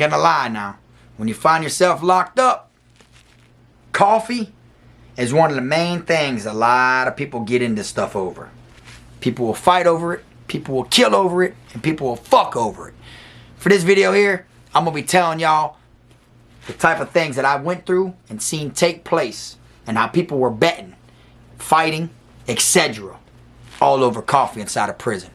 gonna lie now. When you find yourself locked up, coffee is one of the main things a lot of people get into stuff over. People will fight over it, people will kill over it, and people will fuck over it. For this video here, I'm gonna be telling y'all the type of things that I went through and seen take place, and how people were betting, fighting, etc. all over coffee inside of prison.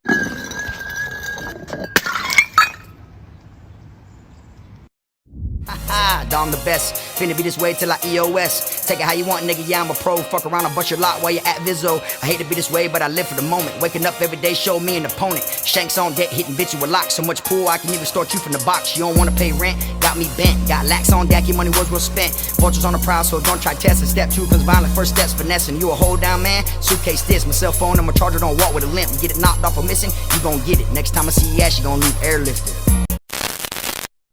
I'm the best, finna be this way till I EOS. Take it how you want, nigga, yeah, I'm a pro. Fuck around and bust your lot while you're at Vizzo. I hate to be this way, but I live for the moment. Waking up every day, show me an opponent. Shanks on deck, hitting bitch with locks. So much pool, I can even start you from the box. You don't wanna pay rent, got me bent. Got lax on deck, your money was well spent. Vultures on the prowl, so don't try testing. Step 2 comes violent, first steps finessing. You a hold down man, suitcase this. My cell phone, I'm a charger, don't walk with a limp. Get it knocked off or missing, you gon' get it. Next time I see you ass, you gon' leave airlifted.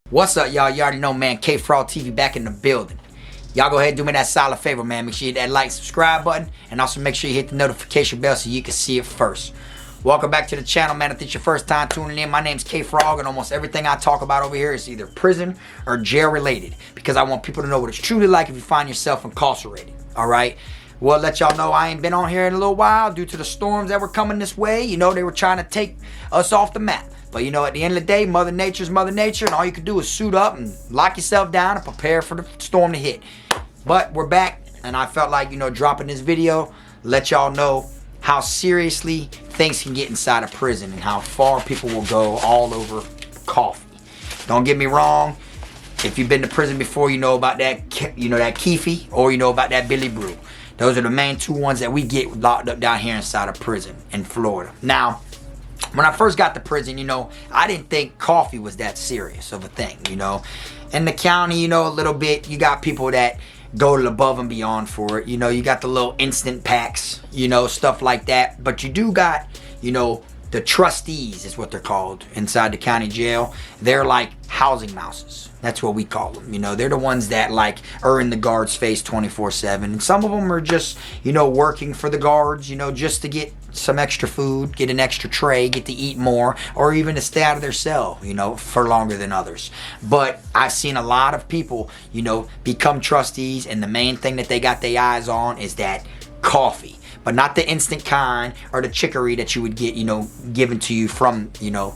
What's up, y'all? You already know, man. K-Fraud TV back in the building. Y'all go ahead and do me that solid favor, man. Make sure you hit that like, subscribe button, and also make sure you hit the notification bell so you can see it first. Welcome back to the channel, man. If it's your first time tuning in, my name's K-Frog, and almost everything I talk about over here is either prison or jail related, because I want people to know what it's truly like if you find yourself incarcerated. All right? Well, let y'all know I ain't been on here in a little while due to the storms that were coming this way. You know, they were trying to take us off the map. But you know, at the end of the day, Mother Nature's Mother Nature, and all you can do is suit up and lock yourself down and prepare for the storm to hit. But we're back, and I felt like, you know, dropping this video, let y'all know how seriously things can get inside of prison and how far people will go all over coffee. Don't get me wrong, if you've been to prison before, you know about that, you know, that Caffeine, or you know about that Billy Brew. Those are the main two ones that we get locked up down here inside of prison in Florida. Now, when I first got to prison, you know, I didn't think coffee was that serious of a thing, you know. In the county, you know, a little bit, you got people that go above and beyond for it. You know, you got the little instant packs, you know, stuff like that. But you do got, you know, the trustees is what they're called inside the county jail. They're like housing mouses. That's what we call them. You know, they're the ones that like are in the guards' face 24/7. And some of them are just, you know, working for the guards, you know, just to get some extra food, get an extra tray, get to eat more, or even to stay out of their cell, you know, for longer than others. But I've seen a lot of people, you know, become trustees, and the main thing that they got their eyes on is that coffee. But not the instant kind or the chicory that you would get, you know, given to you from, you know,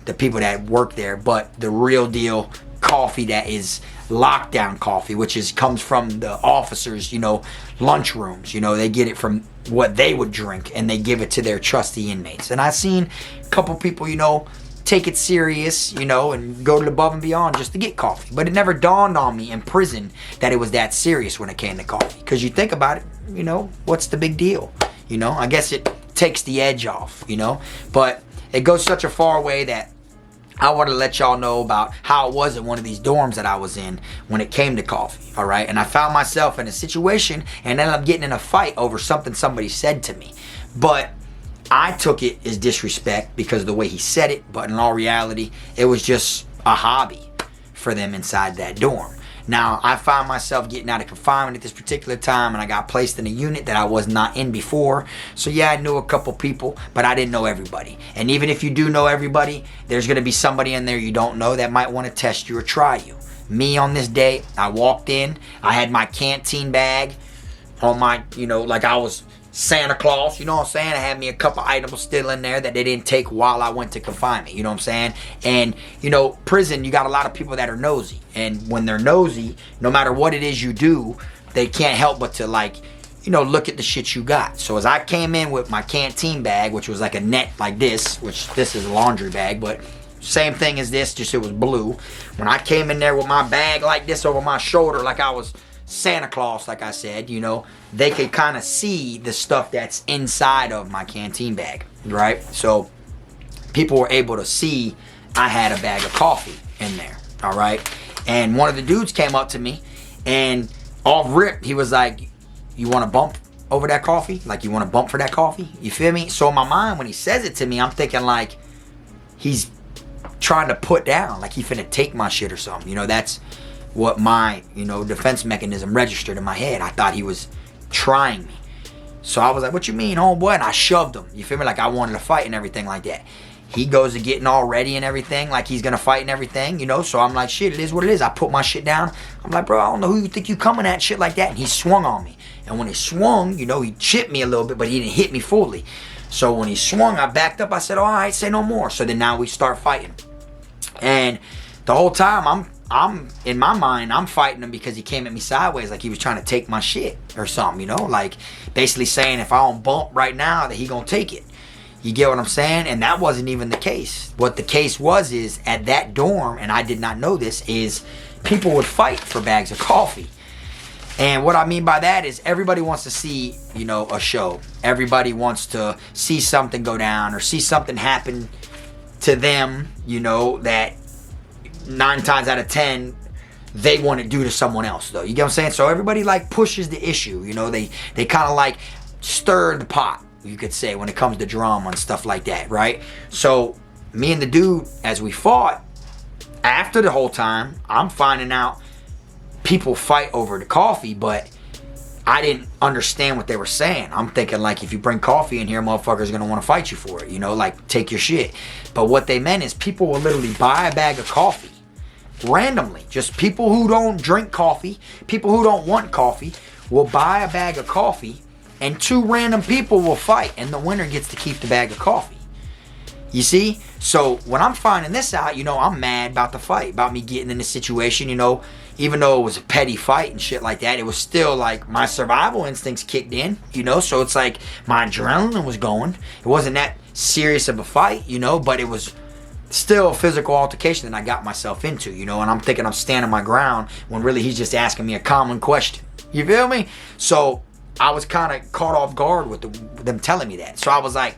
the people that work there, but the real deal coffee that is lockdown coffee, which is comes from the officers, you know, lunchrooms. You know, they get it from what they would drink, and they give it to their trusty inmates. And I've seen a couple people, you know, take it serious, you know, and go to above and beyond just to get coffee. But it never dawned on me in prison that it was that serious when it came to coffee. Because you think about it, you know, what's the big deal? You know, I guess it takes the edge off, you know. But it goes such a far way that I want to let y'all know about how it was in one of these dorms that I was in when it came to coffee, all right? And I found myself in a situation and ended up getting in a fight over something somebody said to me. But I took it as disrespect because of the way he said it, but in all reality, it was just a hobby for them inside that dorm. Now, I found myself getting out of confinement at this particular time, and I got placed in a unit that I was not in before. So yeah, I knew a couple people, but I didn't know everybody. And even if you do know everybody, there's gonna be somebody in there you don't know that might wanna test you or try you. Me on this day, I walked in, I had my canteen bag on my, you know, like I was Santa Claus, you know what I'm saying? I had me a couple items still in there that they didn't take while I went to confinement, you know what I'm saying? And, you know, prison, you got a lot of people that are nosy. And when they're nosy, no matter what it is you do, they can't help but to, like, you know, look at the shit you got. So as I came in with my canteen bag, which was like a net like this, which this is a laundry bag, but same thing as this, just it was blue. When I came in there with my bag like this over my shoulder, like I was Santa Claus, like I said, you know, they could kind of see the stuff that's inside of my canteen bag, right? So people were able to see I had a bag of coffee in there, all right? And one of the dudes came up to me, and off rip, he was like, you want to bump over that coffee? Like, you want to bump for that coffee? You feel me? So in my mind, when he says it to me, I'm thinking like he's trying to put down, like he finna take my shit or something. You know, that's what my, you know, defense mechanism registered in my head. I thought he was trying me. So I was like, what you mean, homeboy? And I shoved him. You feel me? Like I wanted to fight and everything like that. he goes to getting all ready and everything, like he's gonna fight and everything, you know. So I'm like, shit, it is what it is. I put my shit down. I'm like, bro, I don't know who you think you coming at, shit like that. And he swung on me. And when he swung, you know, he chipped me a little bit, but he didn't hit me fully. So when he swung, I backed up. I said, all right, say no more. So then now we start fighting. And the whole time, I'm in my mind, I'm fighting him because he came at me sideways, like he was trying to take my shit or something, you know, like basically saying if I don't bump right now, that he gonna take it. You get what I'm saying? And that wasn't even the case. What the case was is at that dorm, and I did not know this, is people would fight for bags of coffee. And what I mean by that is everybody wants to see, you know, a show. Everybody wants to see something go down or see something happen to them, you know, that 9 times out of 10 they want to do to someone else, though. You get what I'm saying? So everybody like pushes the issue, you know, they kind of like stir the pot, you could say, when it comes to drama and stuff like that, right? So me and the dude, as we fought, after the whole time, I'm finding out people fight over the coffee, but I didn't understand what they were saying. I'm thinking like, if you bring coffee in here, motherfuckers are gonna want to fight you for it, you know, like take your shit. But what they meant is people will literally buy a bag of coffee randomly. Just people who don't drink coffee, people who don't want coffee, will buy a bag of coffee, and 2 random people will fight, and the winner gets to keep the bag of coffee. You see? So when I'm finding this out, you know, I'm mad about the fight, about me getting in this situation, you know. Even though it was a petty fight and shit like that, it was still like my survival instincts kicked in, you know. So it's like my adrenaline was going. It wasn't that serious of a fight, you know, but it was still a physical altercation that I got myself into, you know. And I'm thinking I'm standing my ground when really he's just asking me a common question. You feel me? So I was kind of caught off guard with them telling me that. So I was like,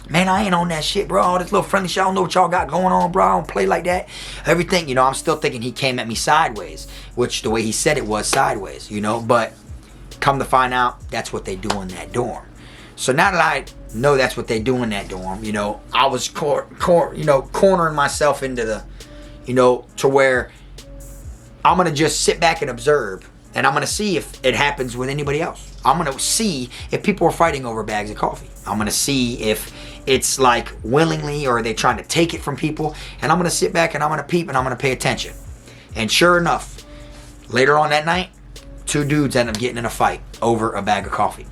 man, I ain't on that shit, bro. All this little friendly shit, I don't know what y'all got going on, bro. I don't play like that. Everything, you know, I'm still thinking he came at me sideways, which the way he said it was sideways, you know. But come to find out, that's what they do in that dorm. So now that I know that's what they do in that dorm, you know, I was cornering myself into the, you know, to where I'm going to just sit back and observe. And I'm going to see if it happens with anybody else. I'm going to see if people are fighting over bags of coffee. I'm going to see if it's like willingly or are they trying to take it from people. And I'm going to sit back and I'm going to peep and I'm going to pay attention. And sure enough, later on that night, 2 dudes end up getting in a fight over a bag of coffee.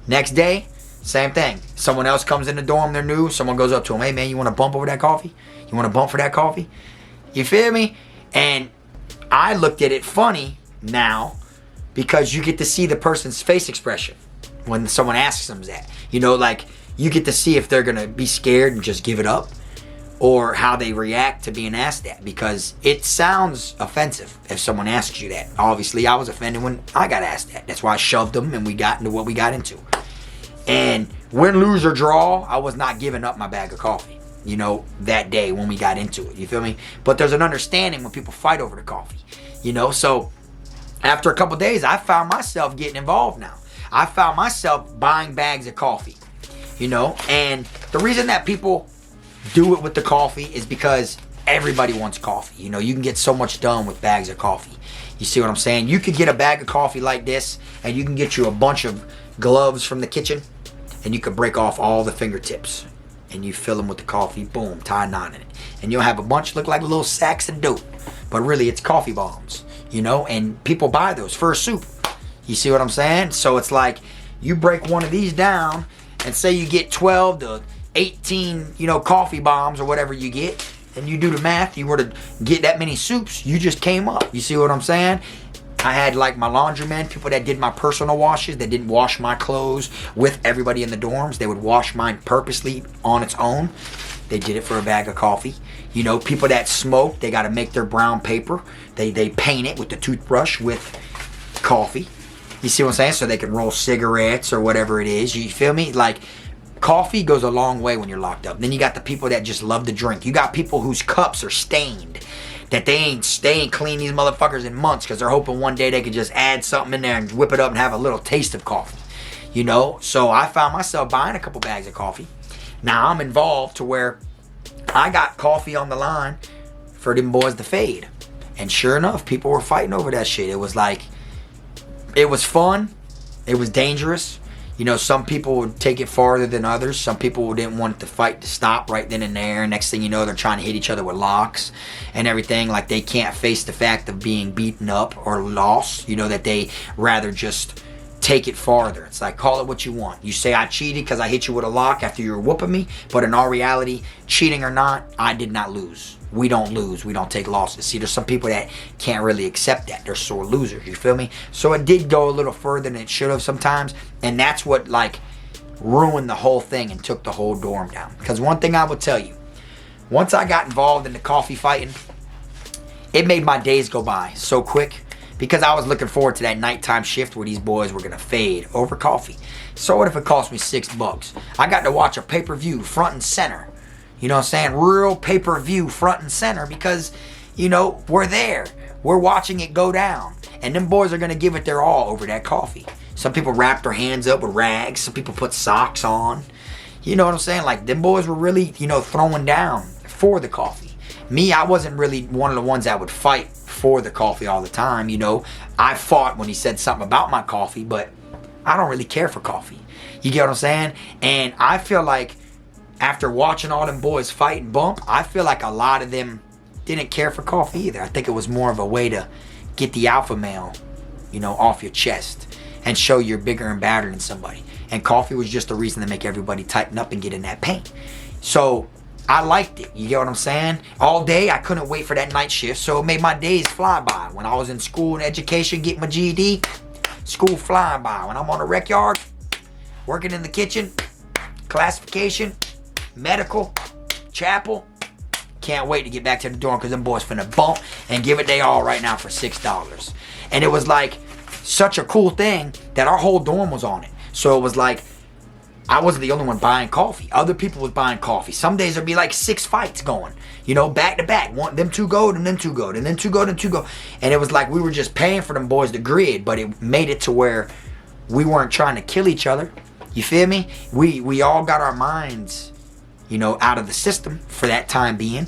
Next day, same thing. Someone else comes in the dorm, they're new. Someone goes up to them, hey man, you want to bump over that coffee? You want to bump for that coffee? You feel me? And I looked at it funny now, because you get to see the person's face expression when someone asks them that. You know, like, you get to see if they're going to be scared and just give it up, or how they react to being asked that, because it sounds offensive if someone asks you that. Obviously, I was offended when I got asked that. That's why I shoved them and we got into what we got into. And win, lose, or draw, I was not giving up my bag of coffee, you know, that day when we got into it. You feel me? But there's an understanding when people fight over the coffee, you know. So after a couple days, I found myself getting involved now. I found myself buying bags of coffee, you know. And the reason that people do it with the coffee is because everybody wants coffee. You know, you can get so much done with bags of coffee. You see what I'm saying? You could get a bag of coffee like this, and you can get you a bunch of gloves from the kitchen, and you could break off all the fingertips, and you fill them with the coffee, boom, tie a knot in it. And you'll have a bunch look like little sacks of dope, but really it's coffee bombs. You know, and people buy those for a soup. You see what I'm saying? So it's like, you break one of these down and say you get 12 to 18, you know, coffee bombs or whatever you get, and you do the math, you were to get that many soups, you just came up. You see what I'm saying? I had like my laundrymen, people that did my personal washes, that didn't wash my clothes with everybody in the dorms. They would wash mine purposely on its own. They did it for a bag of coffee. You know, people that smoke, they got to make their brown paper. They paint it with the toothbrush with coffee. You see what I'm saying? So they can roll cigarettes or whatever it is. You feel me? Like, coffee goes a long way when you're locked up. Then you got the people that just love to drink. You got people whose cups are stained, that they ain't clean these motherfuckers in months because they're hoping one day they could just add something in there and whip it up and have a little taste of coffee. You know? So I found myself buying a couple bags of coffee. Now I'm involved to where I got coffee on the line for them boys to fade. And sure enough, people were fighting over that shit. It was like, it was fun. It was dangerous. You know, some people would take it farther than others. Some people didn't want the fight to stop right then and there. Next thing you know, they're trying to hit each other with locks and everything. Like they can't face the fact of being beaten up or lost. You know, that they rather just take it farther. It's like, call it what you want. You say I cheated because I hit you with a lock after you were whooping me. But in our reality, cheating or not, I did not lose. We don't lose. We don't take losses. See, there's some people that can't really accept that. They're sore losers. You feel me? So it did go a little further than it should have sometimes. And that's what, like, ruined the whole thing and took the whole dorm down. Because one thing I will tell you, once I got involved in the coffee fighting, it made my days go by so quick. Because I was looking forward to that nighttime shift where these boys were going to fade over coffee. So what if it cost me $6? I got to watch a pay-per-view front and center. You know what I'm saying? Real pay-per-view front and center because, you know, we're there. We're watching it go down. And them boys are going to give it their all over that coffee. Some people wrap their hands up with rags. Some people put socks on. You know what I'm saying? Like, them boys were really, you know, throwing down for the coffee. Me, I wasn't really one of the ones that would fight for the coffee all the time. You know, I fought when he said something about my coffee, but I don't really care for coffee. You get what I'm saying? And I feel like after watching all them boys fight and bump, I feel like a lot of them didn't care for coffee either. I think it was more of a way to get the alpha male, you know, off your chest and show you're bigger and badder than somebody. And coffee was just a reason to make everybody tighten up and get in that paint. So I liked it. You get what I'm saying? All day, I couldn't wait for that night shift, so it made my days fly by. When I was in school and education, getting my GED, school flying by. When I'm on the rec yard, working in the kitchen, classification, medical, chapel, can't wait to get back to the dorm because them boys finna bump and give it they all right now for $6. And it was like such a cool thing that our whole dorm was on it. So it was like, I wasn't the only one buying coffee. Other people was buying coffee. Some days there'd be like 6 fights going, you know, back to back. One, them two go, and them two go, and then two go, and two go. And it was like we were just paying for them boys to grid, but it made it to where we weren't trying to kill each other. You feel me? We all got our minds, you know, out of the system for that time being.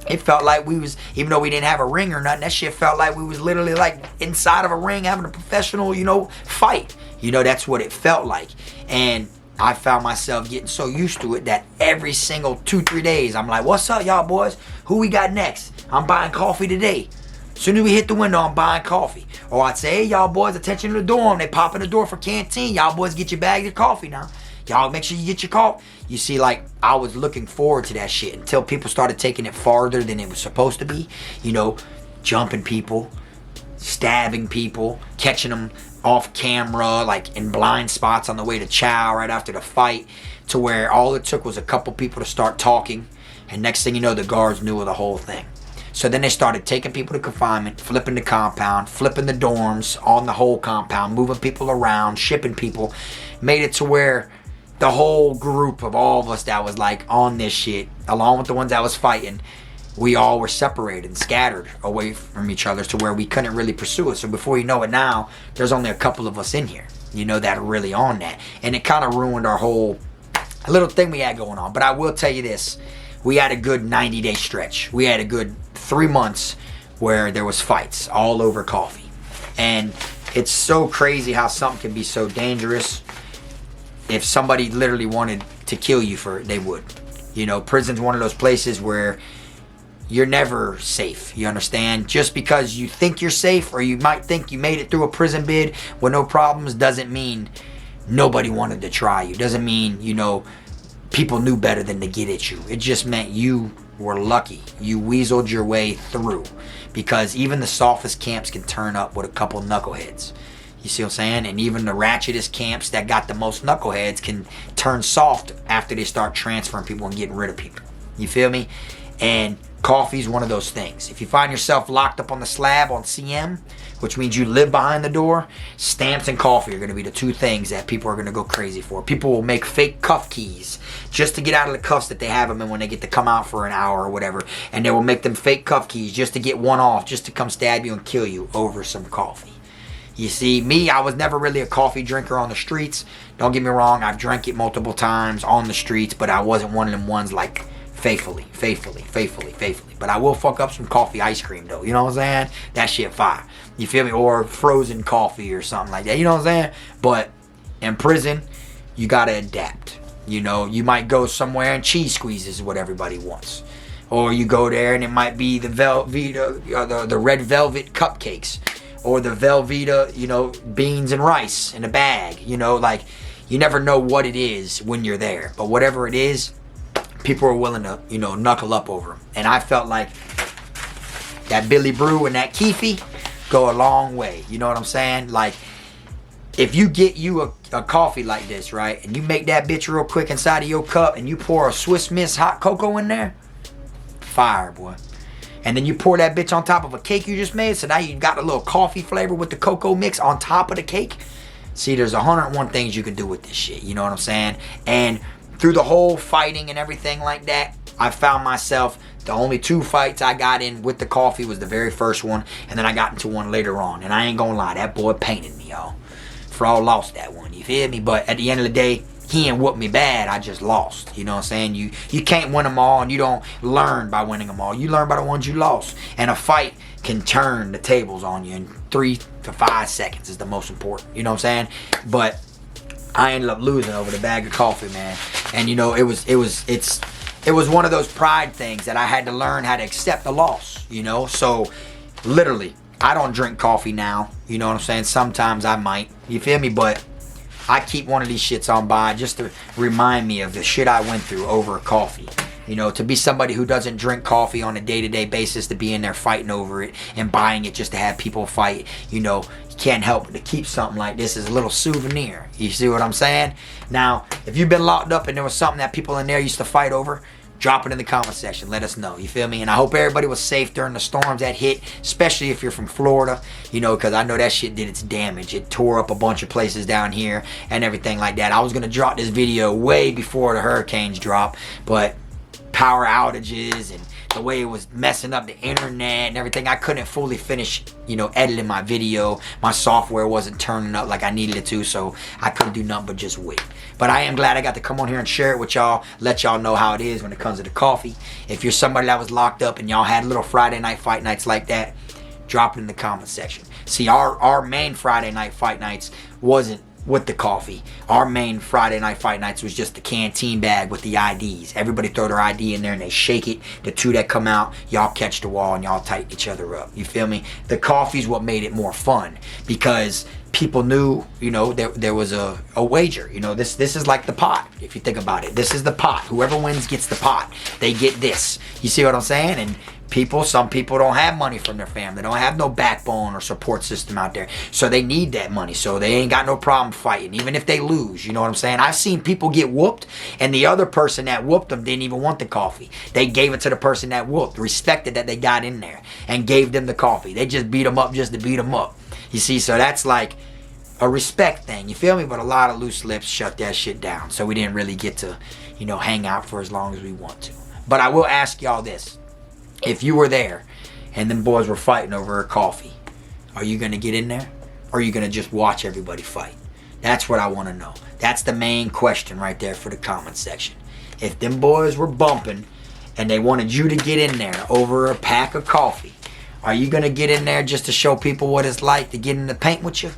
It felt like we was, even though we didn't have a ring or nothing, that shit felt like we was literally like inside of a ring having a professional, you know, fight. You know, that's what it felt like. And I found myself getting so used to it that every single 2-3 days, I'm like, what's up, y'all boys? Who we got next? I'm buying coffee today. As soon as we hit the window, I'm buying coffee. Or I'd say, hey, y'all boys, attention to the dorm. They pop in the door for canteen. Y'all boys get your bag of coffee now. Y'all make sure you get your coffee. You see, like, I was looking forward to that shit until people started taking it farther than it was supposed to be. You know, jumping people, stabbing people, catching them off camera, like in blind spots on the way to chow right after the fight, to where all it took was a couple people to start talking, and next thing you know, the guards knew of the whole thing. So then they started taking people to confinement, flipping the compound, flipping the dorms on the whole compound, moving people around, shipping people, made it to where the whole group of all of us that was like on this shit, along with the ones that was fighting, we all were separated and scattered away from each other to where we couldn't really pursue it. So before you know it now, there's only a couple of us in here, you know, that are really on that. And it kind of ruined our whole little thing we had going on. But I will tell you this, we had a good 90-day stretch. We had a good 3 months where there was fights all over coffee. And it's so crazy how something can be so dangerous. If somebody literally wanted to kill you for it, they would. You know, prison's one of those places where you're never safe, you understand? Just because you think you're safe, or you might think you made it through a prison bid with no problems, doesn't mean nobody wanted to try you. Doesn't mean, you know, people knew better than to get at you. It just meant you were lucky. You weaseled your way through. Because even the softest camps can turn up with a couple knuckleheads. You see what I'm saying? And even the ratchetest camps that got the most knuckleheads can turn soft after they start transferring people and getting rid of people. You feel me? And coffee's one of those things. If you find yourself locked up on the slab on CM, which means you live behind the door, stamps and coffee are going to be the two things that people are going to go crazy for. People will make fake cuff keys just to get out of the cuffs that they have them in when they get to come out for an hour or whatever. And they will make them fake cuff keys just to get one off, just to come stab you and kill you over some coffee. You see, me, I was never really a coffee drinker on the streets. Don't get me wrong, I've drank it multiple times on the streets, but I wasn't one of them ones like faithfully. But I will fuck up some coffee ice cream though, you know what I'm saying? That shit fire. You feel me? Or frozen coffee or something like that, you know what I'm saying? But in prison, you gotta adapt. You know, you might go somewhere and cheese squeezes is what everybody wants. Or you go there and it might be the Velveeta, the red velvet cupcakes. Or the Velveeta, you know, beans and rice in a bag. You know, like, you never know what it is when you're there. But whatever it is, people are willing to, you know, knuckle up over them. And I felt like that Billy Brew and that Keefy go a long way. You know what I'm saying? Like, if you get you a coffee like this, right, and you make that bitch real quick inside of your cup and you pour a Swiss Miss hot cocoa in there, fire, boy. And then you pour that bitch on top of a cake you just made, so now you got a little coffee flavor with the cocoa mix on top of the cake. See, there's 101 things you can do with this shit, you know what I'm saying? And through the whole fighting and everything like that, I found myself, the only 2 fights I got in with the coffee was the very first one, and then I got into one later on. And I ain't gonna lie, that boy painted me, y'all. Fraud lost that one, you feel me? But at the end of the day, he ain't whooped me bad, I just lost. You know what I'm saying? You can't win them all, and you don't learn by winning them all. You learn by the ones you lost. And a fight can turn the tables on you in 3 to 5 seconds is the most important. You know what I'm saying? But I ended up losing over the bag of coffee, man. And you know, it was one of those pride things that I had to learn how to accept the loss, you know? So literally, I don't drink coffee now. You know what I'm saying? Sometimes I might. You feel me? But I keep one of these shits on by just to remind me of the shit I went through over coffee. You know, to be somebody who doesn't drink coffee on a day-to-day basis, to be in there fighting over it and buying it just to have people fight, you know, you can't help but to keep something like this as a little souvenir. You see what I'm saying? Now, if you've been locked up and there was something that people in there used to fight over, drop it in the comment section. Let us know. You feel me? And I hope everybody was safe during the storms that hit, especially if you're from Florida, you know, because I know that shit did its damage. It tore up a bunch of places down here and everything like that. I was going to drop this video way before the hurricanes dropped, but power outages and the way it was messing up the internet and everything, I couldn't fully finish, you know, editing my video. My software wasn't turning up like I needed it to, so I couldn't do nothing but just wait. But I am glad I got to come on here and share it with y'all, let y'all know how it is when it comes to the coffee. If you're somebody that was locked up and y'all had little Friday night fight nights like that, drop it in the comment section. See, our main Friday night fight nights wasn't with the coffee. Our main Friday night fight nights was just the canteen bag with the IDs. Everybody throw their ID in there and they shake it. The 2 that come out, y'all catch the wall and y'all tighten each other up. You feel me? The coffee's what made it more fun because people knew, you know, there was a wager. You know, this is like the pot, if you think about it. This is the pot. Whoever wins gets the pot. They get this. You see what I'm saying? And some people don't have money from their family. They don't have no backbone or support system out there. So they need that money. So they ain't got no problem fighting, even if they lose. You know what I'm saying? I've seen people get whooped, and the other person that whooped them didn't even want the coffee. They gave it to the person that whooped, respected that they got in there, and gave them the coffee. They just beat them up just to beat them up. You see, so that's like a respect thing. You feel me? But a lot of loose lips shut that shit down. So we didn't really get to, you know, hang out for as long as we want to. But I will ask y'all this. If you were there and them boys were fighting over a coffee, are you going to get in there? Or are you going to just watch everybody fight? That's what I want to know. That's the main question right there for the comment section. If them boys were bumping and they wanted you to get in there over a pack of coffee, are you going to get in there just to show people what it's like to get in the paint with you?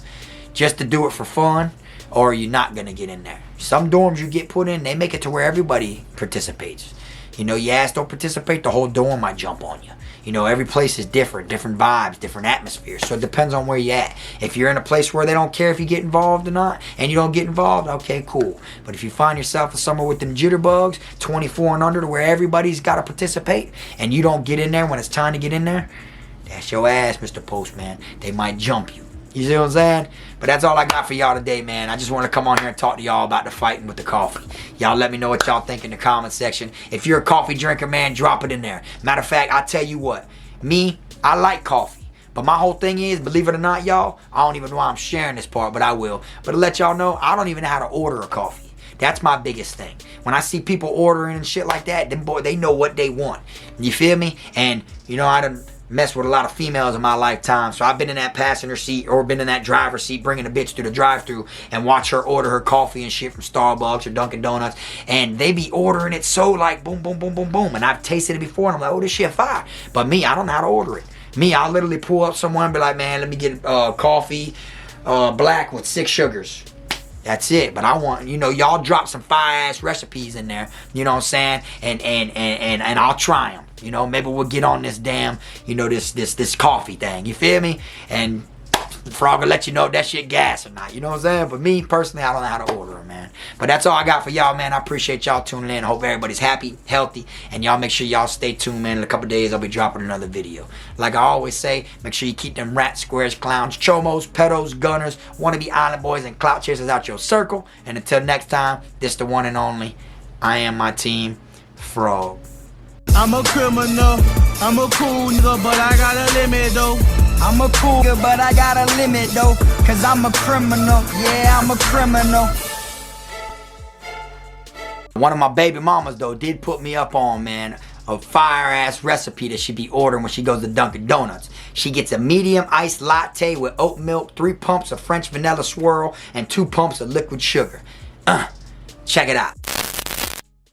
Just to do it for fun? Or are you not going to get in there? Some dorms you get put in, they make it to where everybody participates. You know, your ass don't participate, the whole dorm might jump on you. You know, every place is different vibes, different atmospheres. So it depends on where you're at. If you're in a place where they don't care if you get involved or not, and you don't get involved, okay, cool. But if you find yourself somewhere with them jitterbugs, 24 and under, to where everybody's got to participate, and you don't get in there when it's time to get in there, that's your ass, Mr. Postman. They might jump you. You see what I'm saying? But that's all I got for y'all today, man. I just want to come on here and talk to y'all about the fighting with the coffee. Y'all let me know what y'all think in the comment section. If you're a coffee drinker, man, drop it in there. Matter of fact, I tell you what. Me, I like coffee. But my whole thing is, believe it or not, y'all, I don't even know why I'm sharing this part, but I will. But to let y'all know, I don't even know how to order a coffee. That's my biggest thing. When I see people ordering and shit like that, them boy, they know what they want. You feel me? And, you know, I done messed with a lot of females in my lifetime, so I've been in that passenger seat or been in that driver's seat bringing a bitch through the drive-thru and watch her order her coffee and shit from Starbucks or Dunkin' Donuts, and they be ordering it so like boom, boom, boom, boom, boom, and I've tasted it before and I'm like, oh, this shit fire. But me, I don't know how to order it. Me, I'll literally pull up someone and be like, man, let me get coffee black with 6 sugars. That's it. But I want, you know, y'all drop some fire-ass recipes in there. You know what I'm saying? And I'll try them. You know, maybe we'll get on this damn, you know, this coffee thing. You feel me? And Frog will let you know if that shit gas or not. You know what I'm saying? But me, personally, I don't know how to order them, man. But that's all I got for y'all, man. I appreciate y'all tuning in. I hope everybody's happy, healthy. And y'all make sure y'all stay tuned, man. In a couple days, I'll be dropping another video. Like I always say, make sure you keep them rats, squares, clowns, chomos, pedos, gunners, wannabe island boys, and clout chasers out your circle. And until next time, this the one and only. I am my team, Frog. I'm a criminal, I'm a cool nigga, but I got a limit though. I'm a cool nigga, but I got a limit though. Cause I'm a criminal, yeah, I'm a criminal. One of my baby mamas, though, did put me up on, man, a fire-ass recipe that she be ordering when she goes to Dunkin' Donuts. She gets a medium iced latte with oat milk, 3 pumps of French vanilla swirl, and 2 pumps of liquid sugar. Check it out.